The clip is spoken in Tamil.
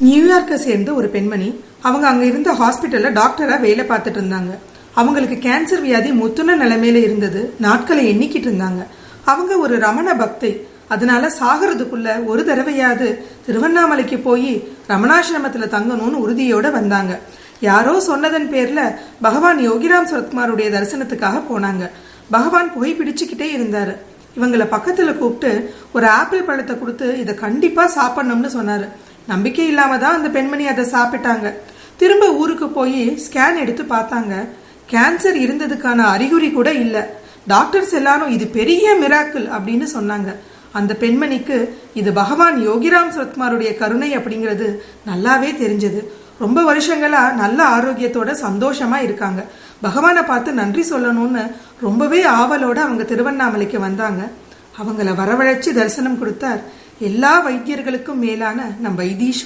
நியூயார்க்கை சேர்ந்த ஒரு பெண்மணி அவங்க அங்க இருந்த ஹாஸ்பிட்டல்ல டாக்டரா வேலை பார்த்துட்டு இருந்தாங்க. அவங்களுக்கு கேன்சர் வியாதி முத்துன நிலைமையில இருந்தது. நாட்களை எண்ணிக்கிட்டு இருந்தாங்க. அவங்க ஒரு ரமண பக்தை. அதனால சாகிறதுக்குள்ள ஒரு தடவையாவது திருவண்ணாமலைக்கு போய் ரமணாசிரமத்துல தங்கணும்னு உறுதியோட வந்தாங்க. யாரோ சொன்னதன் பேர்ல பகவான் யோகிராம் சரத்குமாருடைய தரிசனத்துக்காக போனாங்க. பகவான் போய் பிடிச்சுக்கிட்டே இருந்தாரு. இவங்களை பக்கத்துல கூப்பிட்டு ஒரு ஆப்பிள் பழத்தை கொடுத்து இதை கண்டிப்பா சாப்பிடணும்னு சொன்னாரு. நம்பிக்கை இல்லாம தான் அந்த பெண்மணி அதை சாப்பிட்டாங்க. திரும்ப ஊருக்கு போய் ஸ்கேன் எடுத்து பார்த்தாங்க. கேன்சர் இருந்ததுக்கான அறிகுறி கூட இல்ல. டாக்டர்ஸ் எல்லாரும் இது பெரிய மிராக்கிள் அப்படின்னு சொன்னாங்க. அந்த பெண்மணிக்கு இது பகவான் யோகிராம் சரத்குமாருடைய கருணை அப்படிங்கிறது நல்லாவே தெரிஞ்சது. ரொம்ப வருஷங்களா நல்ல ஆரோக்கியத்தோட சந்தோஷமா இருக்காங்க. பகவானை பார்த்து நன்றி சொல்லணும்னு ரொம்பவே ஆவலோட அவங்க திருவண்ணாமலைக்கு வந்தாங்க. அவங்கள வரவழைச்சு தரிசனம் கொடுத்தார் எல்லா வைத்தியர்களுக்கும் மேலான நம் வைத்தீஸ்வரர்.